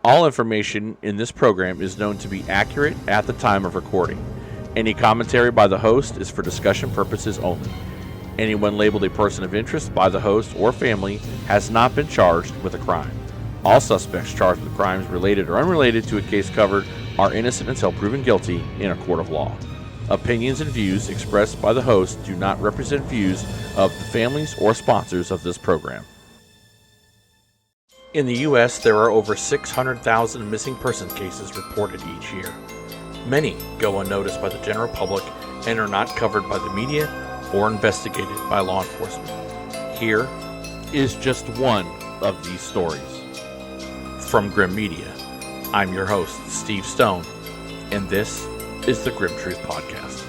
All information in this program is known to be accurate at the time of recording. Any commentary by the host is for discussion purposes only. Anyone labeled a person of interest by the host or family has not been charged with a crime. All suspects charged with crimes related or unrelated to a case covered are innocent until proven guilty in a court of law. Opinions and views expressed by the host do not represent views of the families or sponsors of this program. In the U.S., there are over 600,000 missing person cases reported each year. Many go unnoticed by the general public and are not covered by the media or investigated by law enforcement. Here is just one of these stories. From Grimm Media, I'm your host, Steve Stone, and this is the Grimm Truth Podcast.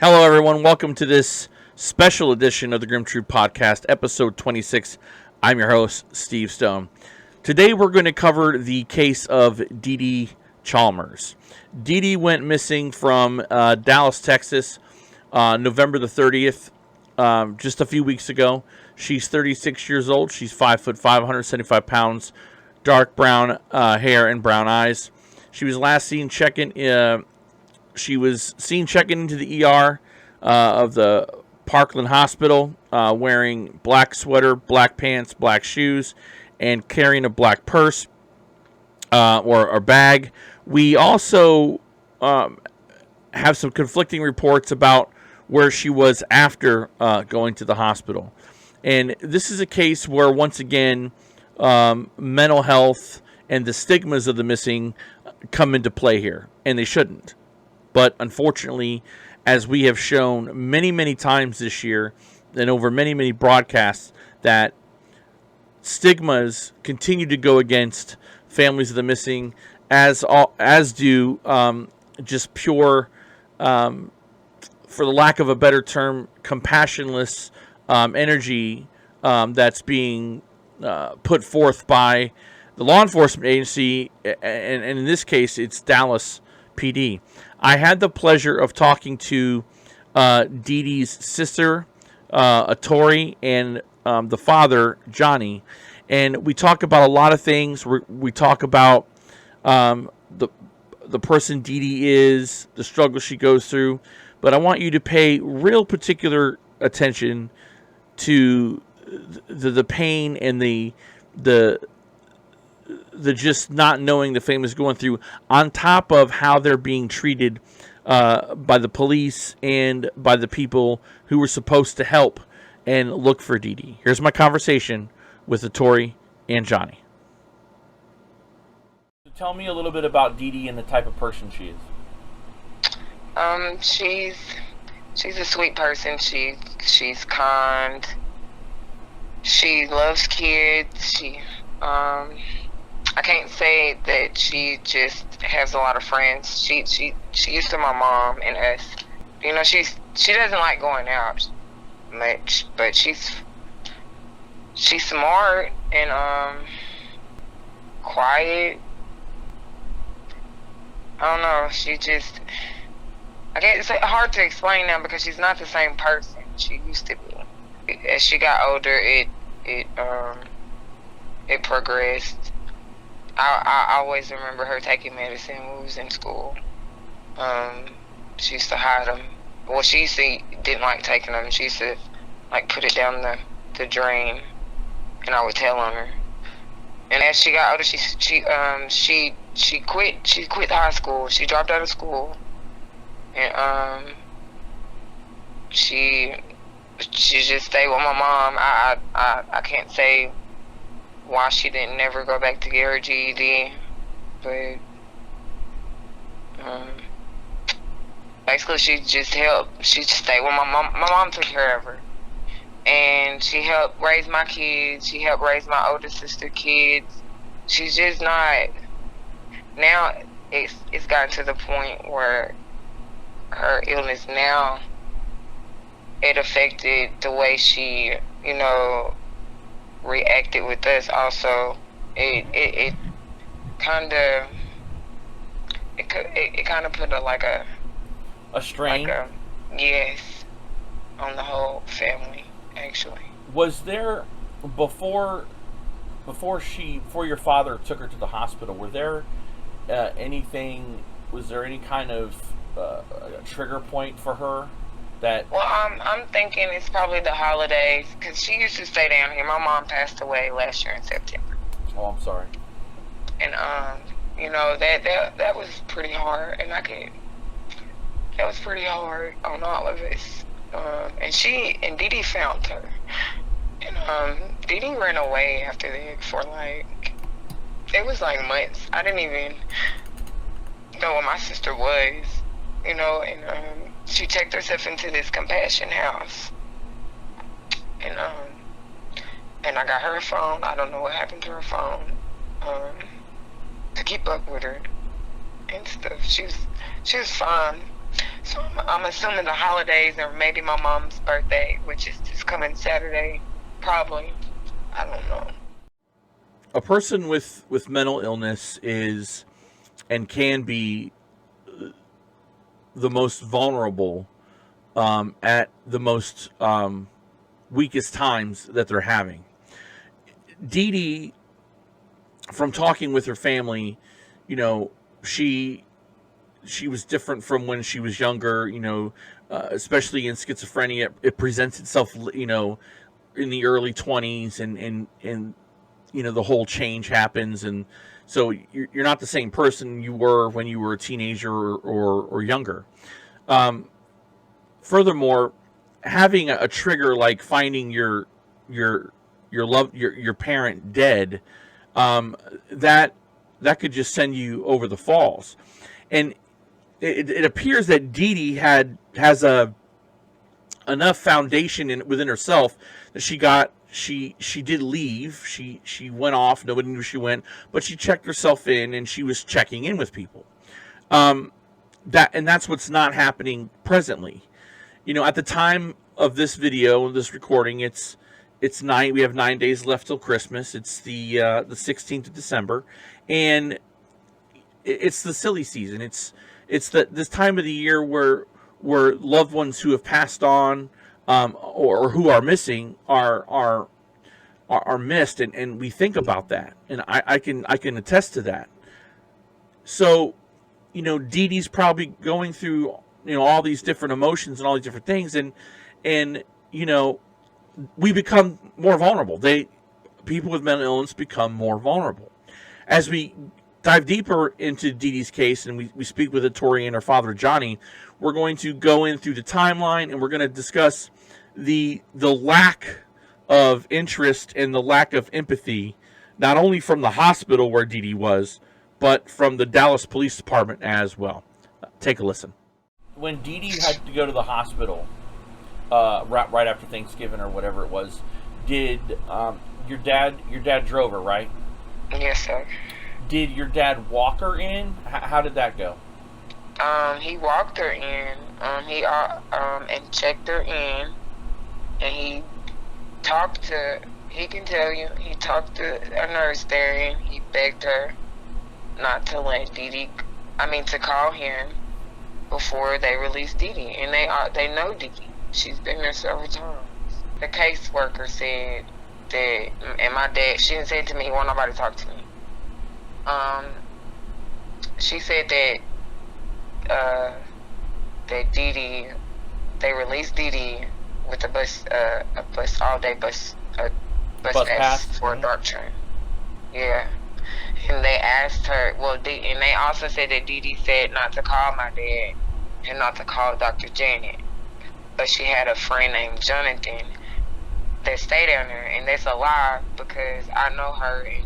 Hello, everyone. Welcome to this special edition of the Grimm Truth Podcast, episode 26. I'm your host, Steve Stone. Today, we're going to cover the case of Diandra Chalmers. Dee went missing from Dallas, Texas, November the 30th, just a few weeks ago. She's 36 years old. She's 5'5", 175 pounds, dark brown hair and brown eyes. She was last seen checking. She was seen checking into the ER of the Parkland Hospital, wearing black sweater, black pants, black shoes, and carrying a black purse or bag. We also have some conflicting reports about where she was after going to the hospital. And this is a case where, once again, mental health and the stigmas of the missing come into play here, and they shouldn't. But unfortunately, as we have shown many, many times this year and over many, many broadcasts, that stigmas continue to go against families of the missing, as do just pure, for the lack of a better term, compassionless energy that's being put forth by the law enforcement agency, and in this case, it's Dallas PD. I had the pleasure of talking to Diandra's sister, a.k.a, and the father, Johnny, and we talk about a lot of things. We talk about the person Diandra is, the struggle she goes through, but I want you to pay real particular attention to the pain and the just not knowing the family is going through, on top of how they're being treated by the police and by the people who were supposed to help and look for Diandra. Here's my conversation with a.k.a. and Johnny. Tell me a little bit about Diandra and the type of person she is. She's a sweet person. She's kind. She loves kids. I can't say that she just has a lot of friends. She used to my mom and us. You know, she doesn't like going out much, but she's smart and quiet. I don't know. It's hard to explain now because she's not the same person she used to be. As she got older, it progressed. I always remember her taking medicine when we was in school. She used to hide them. Well, she didn't like taking them. She used to put it down the drain, and I would tell on her. And as she got older, she quit. She quit high school. She dropped out of school, and she just stayed with my mom. I can't say why she didn't never go back to get her GED, but basically she just helped. She just stayed with my mom. My mom took care of her, and she helped raise my kids. She helped raise my older sister kids. She's just not. Now it's gotten to the point where her illness now, it affected the way she, reacted with us. Also, it kind of put a strain, yes, on the whole family, actually. Was there before your father took her to the hospital? Were there anything? Was there any kind of a trigger point for her? That Well, I'm thinking it's probably the holidays because she used to stay down here. My mom passed away last year in September, oh, I'm sorry. and that was pretty hard, and that was pretty hard on all of us. And Dee Dee found her, and Dee Dee ran away after that for it was like months. I didn't even know what my sister was, and she checked herself into this compassion house, and I got her a phone. I don't know what happened to her phone, to keep up with her and stuff. She was fine. So I'm assuming the holidays or maybe my mom's birthday, which is this coming Saturday, probably. I don't know. A person with mental illness is and can be the most vulnerable at the most weakest times that they're having. Dee Dee, from talking with her family, she was different from when she was younger, especially in schizophrenia. It presents itself, in the early 20s, and the whole change happens. And so you're not the same person you were when you were a teenager or younger. Furthermore, having a trigger like finding your parent dead, that could just send you over the falls. And it appears that Dee Dee has enough foundation within herself that she did leave. She went off. Nobody knew she went, but she checked herself in, and she was checking in with people. That's what's not happening presently. At the time of this video, this recording, we have 9 days left till Christmas. It's the 16th of December, and it's the silly season. It's this time of the year where loved ones who have passed on, or who are missing are missed, and we think about that, and I can attest to that. So, Dee Dee's probably going through all these different emotions and all these different things, and we become more vulnerable. People with mental illness become more vulnerable. As we dive deeper into Dee Dee's case, and we speak with Tori and her father Johnny, we're going to go in through the timeline, and we're going to discuss the lack of interest and the lack of empathy, not only from the hospital where Dee Dee was, but from the Dallas Police Department as well. Take a listen. When Dee Dee had to go to the hospital right after Thanksgiving or whatever it was, did your dad drove her, right? Yes, sir. Did your dad walk her in? How did that go? He walked her in. He and checked her in, and he talked to. He can tell you. He talked to a nurse there, and he begged her not to let Dee Dee. To call him before they release Dee Dee, and they know Dee Dee. She's been there several times. The caseworker said that, and my dad. She didn't say it to me. Won't nobody talk to me. She said that Dee Dee, they released Dee Dee with a all-day bus pass for a dark train. Yeah. And they asked her, and they also said that Dee Dee said not to call my dad and not to call Dr. Janet. But she had a friend named Jonathan that stay down there, and that's a lie because I know her, and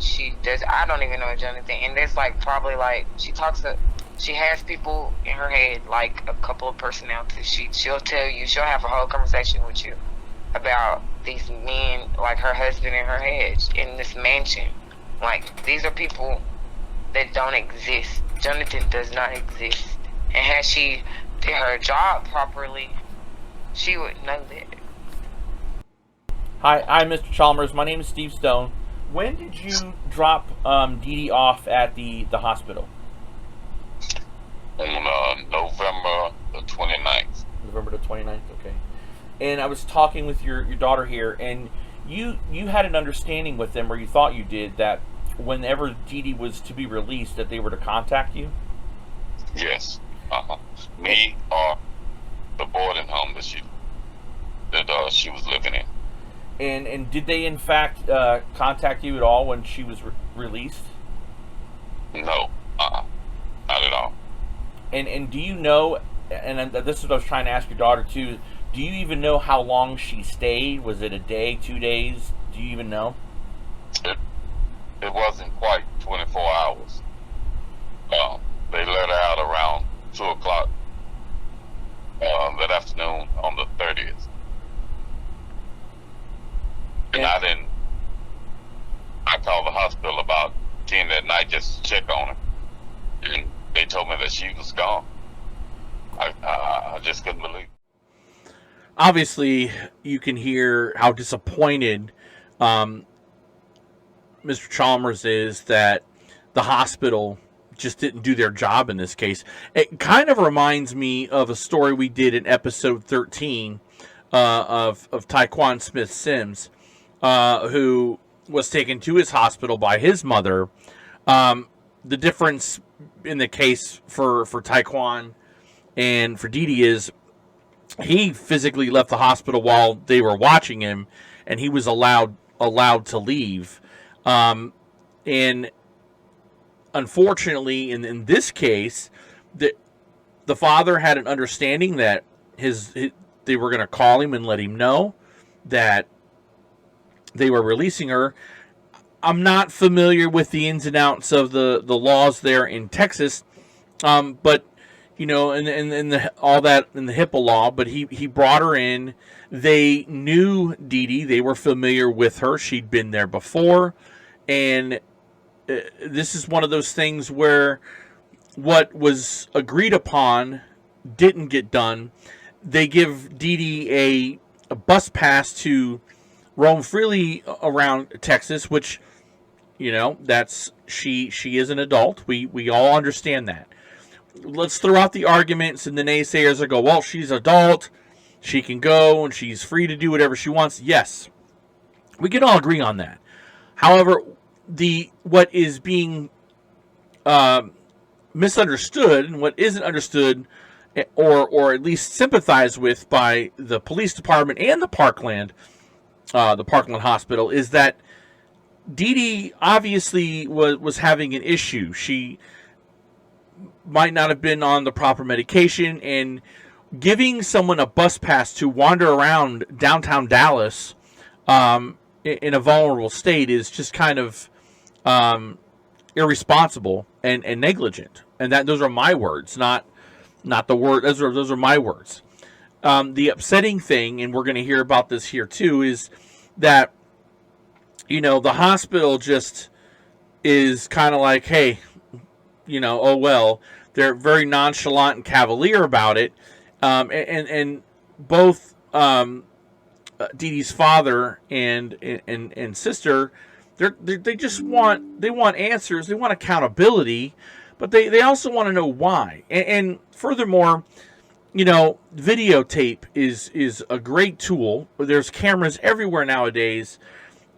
I don't even know Jonathan, and that's probably she has people in her head, like a couple of personalities. She'll tell you, she'll have a whole conversation with you about these men, like her husband in her head, in this mansion. These are people that don't exist. Jonathan does not exist, and had she did her job properly, she would know that. Hi, Mr. Chalmers. My name is Steve Stone. When did you drop Dee Dee off at the hospital? On November the 29th. November the 29th, okay. And I was talking with your daughter here, and you had an understanding with them, or you thought you did, that whenever Dee Dee was to be released, that they were to contact you? Yes. Me or the boarding home that she was living in. And did they in fact contact you at all when she was released? No. Not at all. And do you know? And this is what I was trying to ask your daughter too. Do you even know how long she stayed? Was it a day, 2 days? Do you even know? It wasn't quite 24 hours. They let her out around 2 o'clock that afternoon on the 30th. And I called the hospital about 10 that night just to check on her. And they told me that she was gone. I just couldn't believe it. Obviously, you can hear how disappointed Mr. Chalmers is that the hospital just didn't do their job in this case. It kind of reminds me of a story we did in episode 13 of Taekwon Smith Sims, who was taken to his hospital by his mother. The difference in the case for Taekwon and for Dee Dee is he physically left the hospital while they were watching him, and he was allowed to leave. And unfortunately, in this case, the father had an understanding that they were going to call him and let him know that they were releasing her. I'm not familiar with the ins and outs of the laws there in Texas, but and all that in the HIPAA law. But he brought her in. They knew Dee Dee. They were familiar with her. She'd been there before, and this is one of those things where what was agreed upon didn't get done. They give Dee Dee a bus pass to roam freely around Texas, which, that's she is an adult. We all understand that. Let's throw out the arguments and the naysayers that go, well, she's adult, she can go, and she's free to do whatever she wants. Yes, we can all agree on that. However, what is being misunderstood and what isn't understood, or at least sympathized with by the police department and the Parkland Hospital, is that Dee Dee obviously was having an issue. She might not have been on the proper medication, and giving someone a bus pass to wander around downtown Dallas in a vulnerable state is just kind of irresponsible and negligent. And those are my words, not the word. Those are my words. The upsetting thing, and we're going to hear about this here too, is that the hospital just is kind of like, hey, oh well. They're very nonchalant and cavalier about it, and both Dee Dee's father and sister, they just want answers. They want accountability, but they also want to know why. And furthermore, videotape is a great tool. There's cameras everywhere nowadays.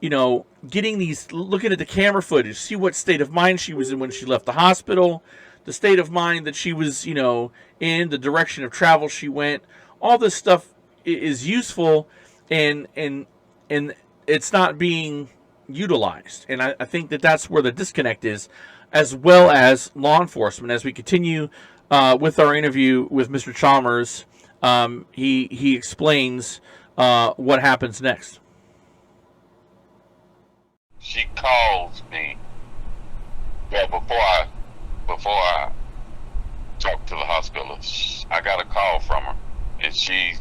Looking at the camera footage, see what state of mind she was in when she left the hospital, the state of mind that she was, in, the direction of travel she went. All this stuff is useful, and it's not being utilized. And I think that's where the disconnect is, as well as law enforcement. As we continue with our interview with Mr. Chalmers, he explains what happens next. She calls me. Well, before I talked to the hospital, I got a call from her, and she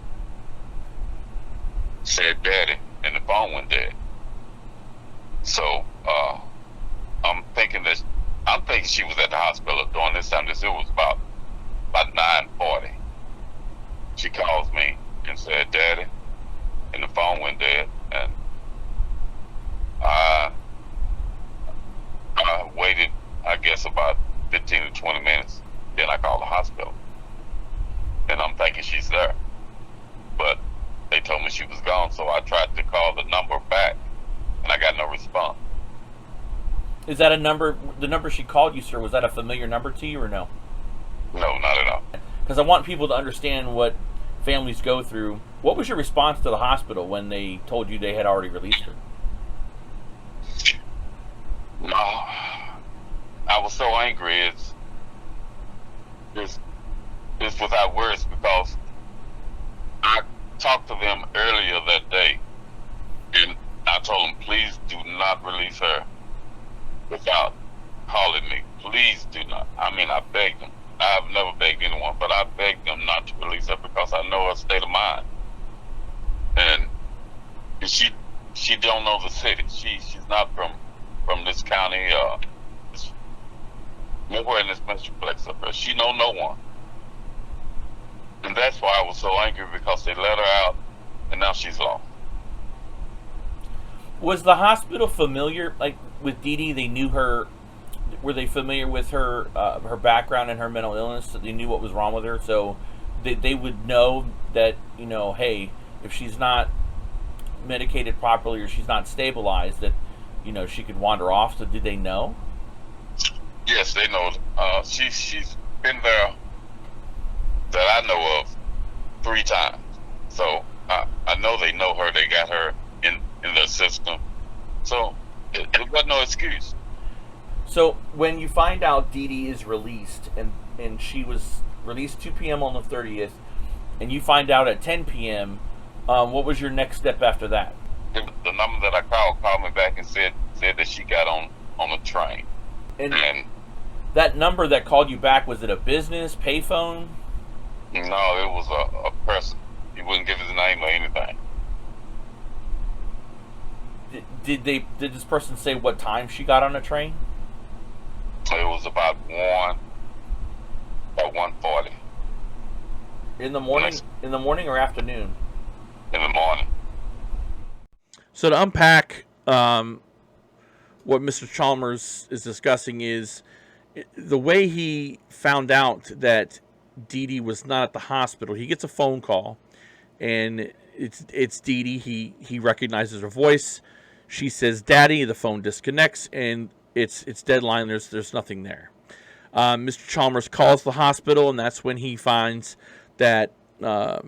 said, "Daddy," and the phone went dead. So I'm thinking she was at the hospital during this time. It was about 9:40. She calls me and said, "Daddy," and the phone went dead, and I waited, I guess, about 15 to 20 minutes. Then I called the hospital, and I'm thinking she's there, but they told me she was gone. So I tried to call the number back, Is that a number? The number she called you, sir, was that a familiar number to you or no? No, not at all. Because I want people to understand what families go through. What was your response to the hospital when they told you they had already released her? No, I was so angry. It's without words, because I talked to them earlier that day, and I told them, please do not release her without calling me. Please do not. I mean, I begged them. I have never begged anyone, but I begged them not to release her because I know her state of mind. And she don't know the city. She's not from this county, nowhere in this metroplex up there. She know no one. And that's why I was so angry, because they let her out and now she's lost. Was the hospital familiar, like with Dee Dee? They knew her. Were they familiar with her her background and her mental illness? So they knew what was wrong with her, so they would know that, you know, hey, if she's not medicated properly or she's not stabilized, that, you know, she could wander off. So did they know? Yes, they know. She's been there that I know of 3 times. So I know they know her. They got her in their system. So it wasn't no excuse. So when you find out Dee Dee is released, and she was released 2 p.m. on the 30th, and you find out at 10 p.m., what was your next step after that? The number that I called me back and said that she got on a train. And that number that called you back, was it a business, payphone? No, it was a person. He wouldn't give his name or anything. Did this person say what time she got on a train? It was about 1:40. In the morning? In the morning or afternoon? In the morning. So to unpack what Mr. Chalmers is discussing is the way he found out that Dee Dee was not at the hospital. He gets a phone call, and it's Dee Dee. He recognizes her voice. She says, "Daddy." The phone disconnects, and it's deadline. There's nothing there. Mr. Chalmers calls the hospital, and that's when he finds that, to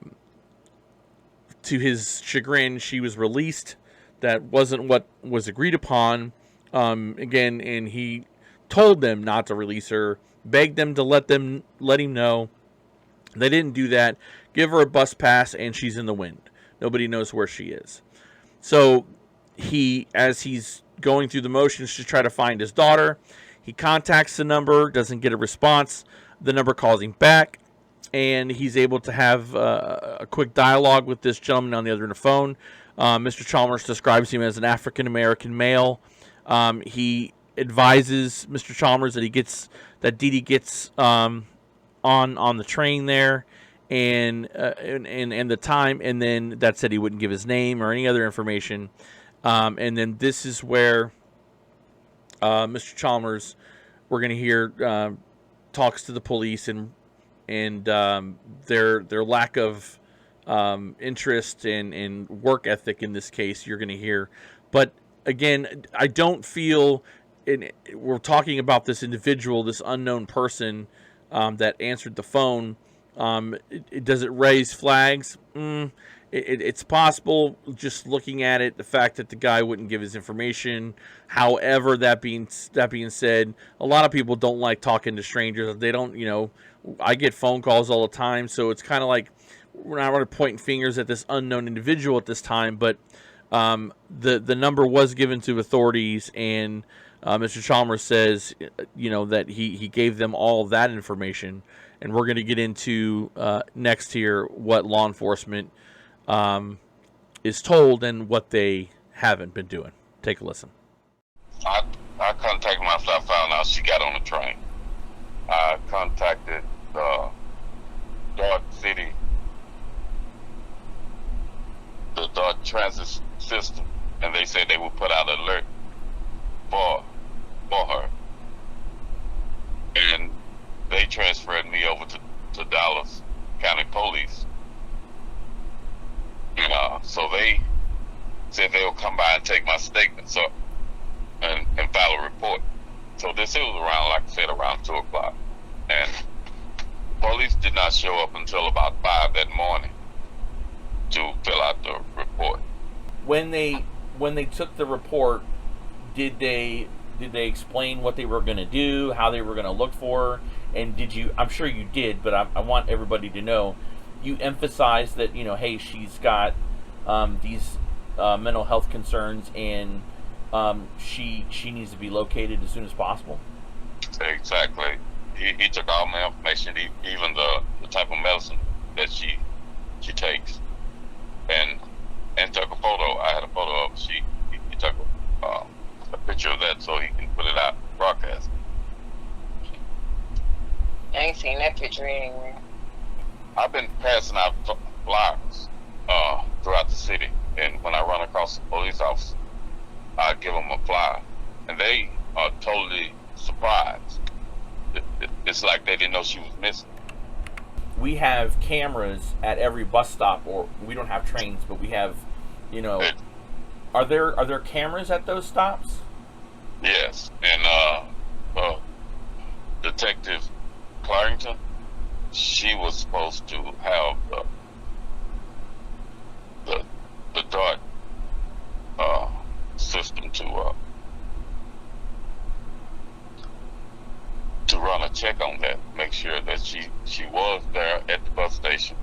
his chagrin, she was released. That wasn't what was agreed upon. Again, and he told them not to release her, begged them to let him know. They didn't do that. Give her a bus pass, and she's in the wind. Nobody knows where she is. So as he's going through the motions to try to find his daughter, he contacts the number, doesn't get a response. The number calls him back, and he's able to have a quick dialogue with this gentleman on the other end of the phone. Mr. Chalmers describes him as an African-American male. He advises Mr. Chalmers that Dee Dee gets on the train there, and the time, and then that said he wouldn't give his name or any other information. And then this is where Mr. Chalmers, we're going to hear, talks to the police and their lack of interest and work ethic in this case. You're going to hear, but again, I don't feel. We're talking about this individual, this unknown person that answered the phone. Does it raise flags? It's possible, just looking at it, the fact that the guy wouldn't give his information. However, that being said, a lot of people don't like talking to strangers. They don't, I get phone calls all the time, so it's kind of like we're not really pointing fingers at this unknown individual at this time, but the number was given to authorities, and Mr. Chalmers says, that he gave them all of that information, and we're going to get into next here what law enforcement is told and what they haven't been doing. Take a listen. I contacted my after I found out she got on the train. I contacted the Dart City, the Dart Transit System, and they said they would put out an alert for her. And they transferred me over to Dallas County Police. So they said they'll come by and take my statement and file a report. So this it was around, like I said, around 2:00, and police did not show up until about 5 that morning to fill out the report. When they took the report, did they explain what they were going to do, how they were going to look for her? And did you? I'm sure you did, but I want everybody to know. You emphasized that, hey, she's got these mental health concerns, and she needs to be located as soon as possible. Exactly. He took all my information, even the type of medicine that she takes, and took a photo. I had a photo of she. He took a picture of that so he can put it out broadcast. I ain't seen that picture anywhere. I've been passing out flyers throughout the city, and when I run across a police officer, I give them a flyer, and they are totally surprised. It's like they didn't know she was missing. We have cameras at every bus stop, or we don't have trains, but we have, are there cameras at those stops? Yes, and Detective Clarrington, she was supposed to have the DART system to run a check on that, make sure that she was there at the bus station.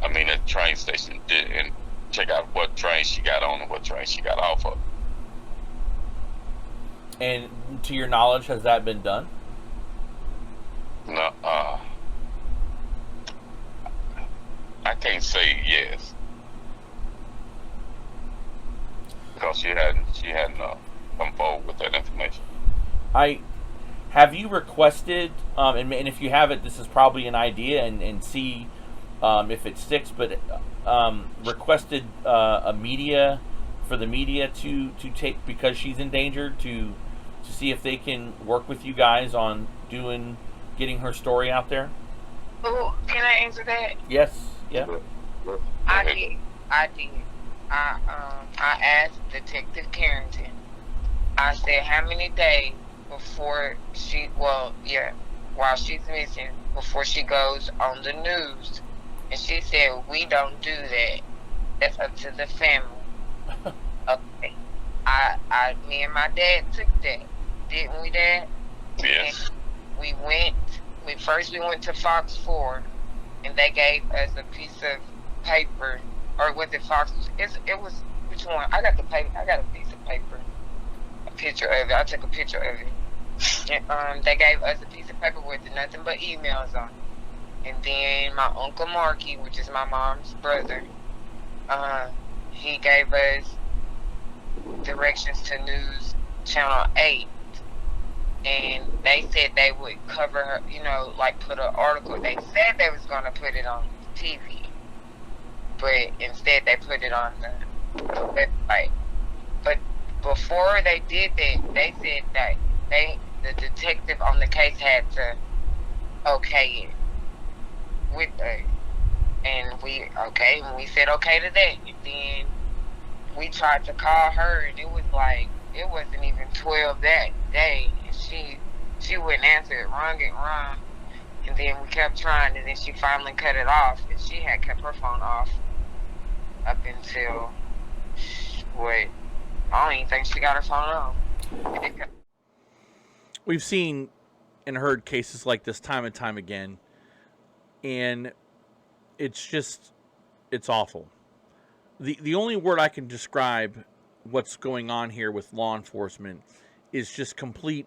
I mean, at the train station, and check out what train she got on and what train she got off of. And to your knowledge, has that been done? No, I can't say yes, because she hadn't come forward with that information. Have you requested, and if you have it, this is probably an idea, and see if it sticks, but requested for the media to take, because she's endangered, to see if they can work with you guys on getting her story out there? Oh, can I answer that? Yes. Yeah. I did. I asked Detective Carrington. I said, how many days before while she's missing, before she goes on the news? And she said, we don't do that. That's up to the family. Okay. Me and my dad took that. Didn't we, Dad? Yes. And we went to Fox 4, and they gave us a piece of paper, or was it Fox? It was, which one? I got the paper. I got a piece of paper, a picture of it. I took a picture of it. And they gave us a piece of paper with nothing but emails on it. And then my Uncle Marky, which is my mom's brother, he gave us directions to News Channel 8. And they said they would cover her, like put an article. They said they was going to put it on TV, but instead they put it on the website. But before they did that, they said that the detective on the case had to okay it with her. And we said okay to that. And then we tried to call her, and it wasn't even 12 that day. She wouldn't answer it, rung. And then we kept trying, and then she finally cut it off. And she had kept her phone off up until, I don't even think she got her phone on. We've seen and heard cases like this time and time again, and it's awful. The only word I can describe what's going on here with law enforcement is just complete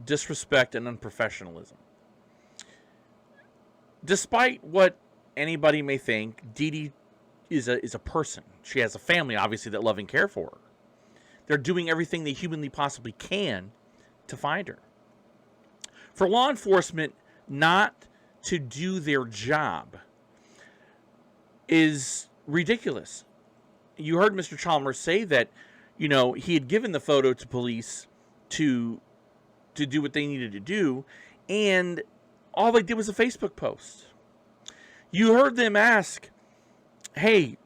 disrespect and unprofessionalism. Despite what anybody may think, Dee Dee is a person. She has a family, obviously, that love and care for her. They're doing everything they humanly possibly can to find her. For law enforcement not to do their job is ridiculous. You heard Mr. Chalmers say that, he had given the photo to police to do what they needed to do, and all they did was a Facebook post. You heard them ask, hey,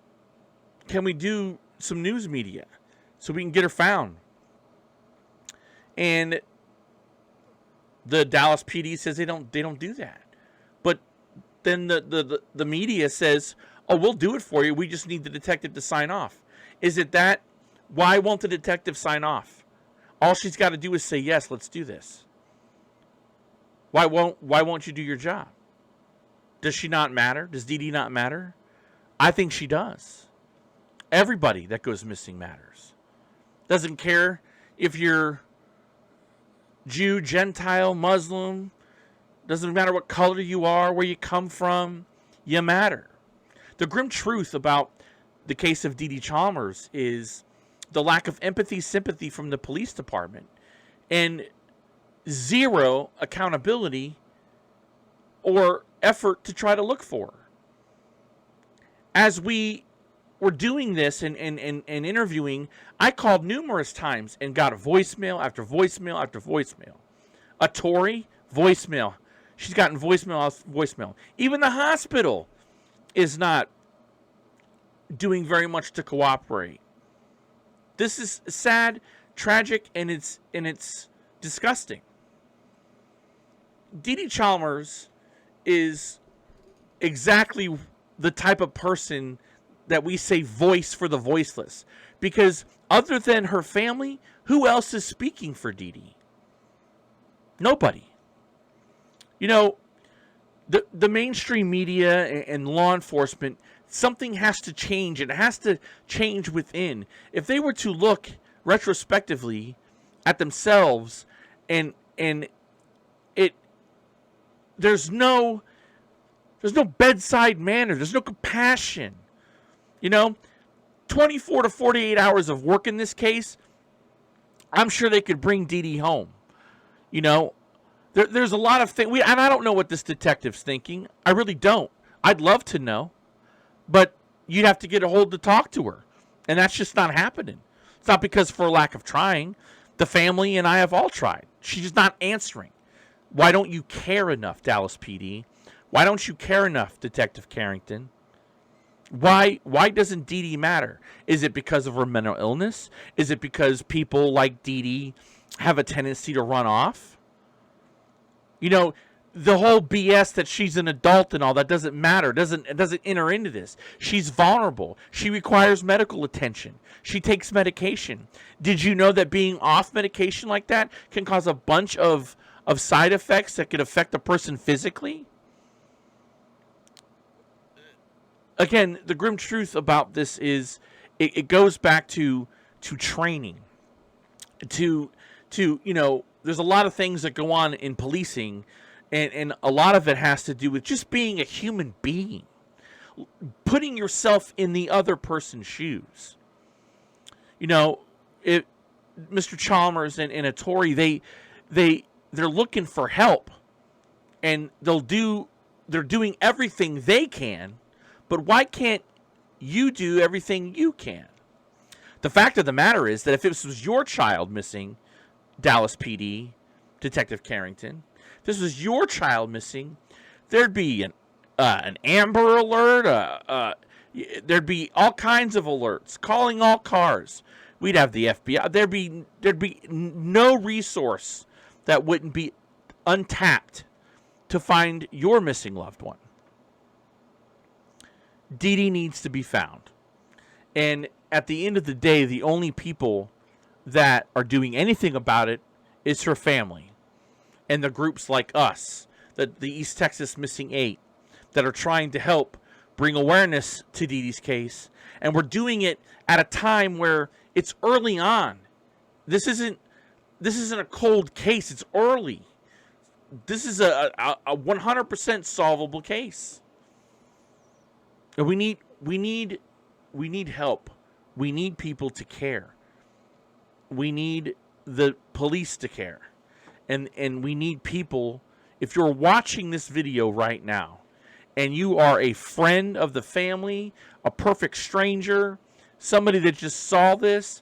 can we do some news media so we can get her found? And the Dallas PD says they don't do that. But then the media says, oh, we'll do it for you. We just need the detective to sign off. Is it that? Why won't the detective sign off? All she's got to do is say, yes, let's do this. Why won't you do your job? Does she not matter? Does Dee Dee not matter? I think she does. Everybody that goes missing matters. Doesn't care if you're Jew, Gentile, Muslim. Doesn't matter what color you are, where you come from. You matter. The grim truth about the case of Dee Dee Chalmers is the lack of empathy, sympathy from the police department, and zero accountability or effort to try to look for her. As we were doing this and interviewing, I called numerous times and got voicemail after voicemail after voicemail. A Tory, voicemail. She's gotten voicemail off voicemail. Even the hospital is not doing very much to cooperate. This is sad, tragic, and it's disgusting. Dee Dee Chalmers is exactly the type of person that we say voice for the voiceless. Because other than her family, who else is speaking for Dee Dee? Nobody. You know, the mainstream media and law enforcement, something has to change, and it has to change within. If they were to look retrospectively at themselves and it there's no bedside manner, there's no compassion. You know, 24 to 48 hours of work in this case, I'm sure they could bring Dee Dee home. You know, there's a lot of things, and I don't know what this detective's thinking. I really don't. I'd love to know, but you'd have to get a hold to talk to her, and that's just not happening. It's not because for lack of trying. The family and I have all tried. She's just not answering. Why don't you care enough, Dallas PD? Why don't you care enough, Detective Carrington? Why doesn't Dee Dee matter? Is it because of her mental illness? Is it because people like Dee Dee have a tendency to run off? You know, the whole BS that she's an adult and all that doesn't matter. It doesn't enter into this. She's vulnerable. She requires medical attention. She takes medication. Did you know that being off medication like that can cause a bunch of side effects that could affect a person physically? Again, the grim truth about this is it goes back to training. To you know, there's a lot of things that go on in policing, and a lot of it has to do with just being a human being, putting yourself in the other person's shoes. You know, Mr. Chalmers and a Tory, they're looking for help, and they're doing everything they can. But why can't you do everything you can? The fact of the matter is that if this was your child missing, Dallas PD, Detective Carrington, if this was your child missing, there'd be an Amber Alert. There'd be all kinds of alerts, calling all cars. We'd have the FBI. There'd be no resource that wouldn't be untapped to find your missing loved one. Dee Dee needs to be found. And at the end of the day, the only people that are doing anything about it is her family and the groups like us, the East Texas Missing 8, that are trying to help bring awareness to Dee Dee's case. And we're doing it at a time where it's early on. This isn't a cold case. It's early. This is a 100% solvable case. And we need help. We need people to care. We need the police to care. And we need people, if you're watching this video right now and you are a friend of the family, a perfect stranger, somebody that just saw this,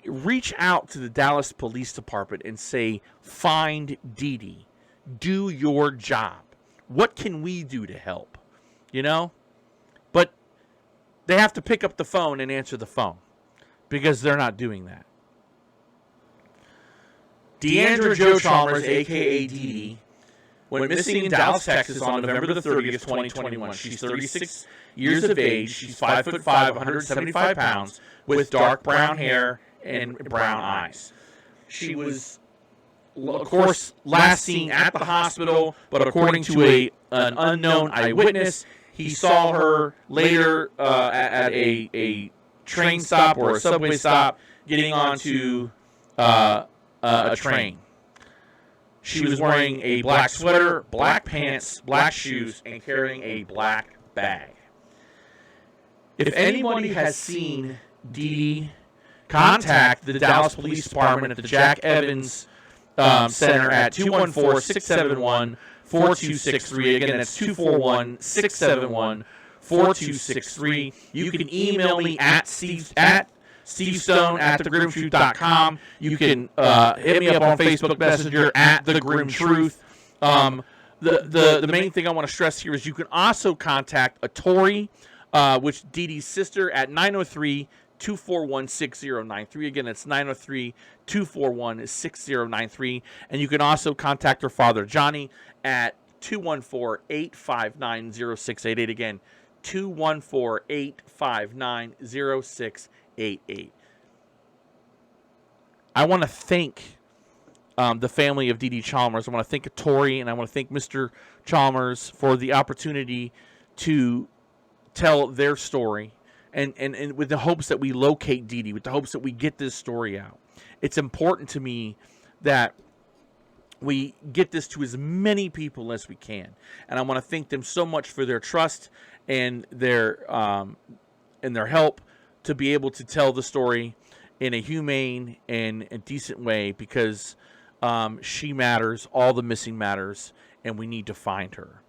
reach out to the Dallas Police Department and say, find Dee Dee. Do your job. What can we do to help? You know? But they have to pick up the phone and answer the phone because they're not doing that. Diandra Jo Chalmers, a.k.a. Dee Dee, went missing in Dallas, Texas on November the 30th, 2021. She's 36 years of age. She's 5'5", 175 pounds, with dark brown hair and brown eyes. She was, of course, last seen at the hospital, but according to an unknown eyewitness, he saw her later at a train stop or a subway stop getting onto a train. She was wearing a black sweater, black pants, black shoes, and carrying a black bag. If anybody has seen Dee Dee, contact the Dallas Police Department at the Jack Evans Center at 214-671-4263. Again, that's 241-671-4263. You can email me at stevestone@thegrimmtruth.com. You can hit me up on Facebook Messenger at The Grimm Truth. The main thing I want to stress here is you can also contact a Tori, which Dee Dee's sister, at 903-241-6093. Again, that's 903-241-6093. And you can also contact her father, Johnny, at 214-859-0688. Again, 214-859-0688. I want to thank the family of Dee Dee Chalmers. I want to thank Tori, and I want to thank Mr. Chalmers for the opportunity to tell their story, and with the hopes that we locate Dee Dee, with the hopes that we get this story out. It's important to me that we get this to as many people as we can, and I want to thank them so much for their trust and their help to be able to tell the story in a humane and a decent way, because she matters, all the missing matters, and we need to find her.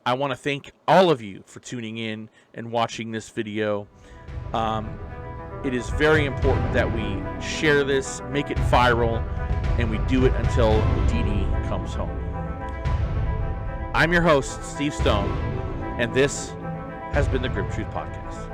I want to thank all of you for tuning in and watching this video. It is very important that we share this, make it viral, and we do it until Dee Dee comes home. I'm your host, Steve Stone, and this has been the Grimm Truth Podcast.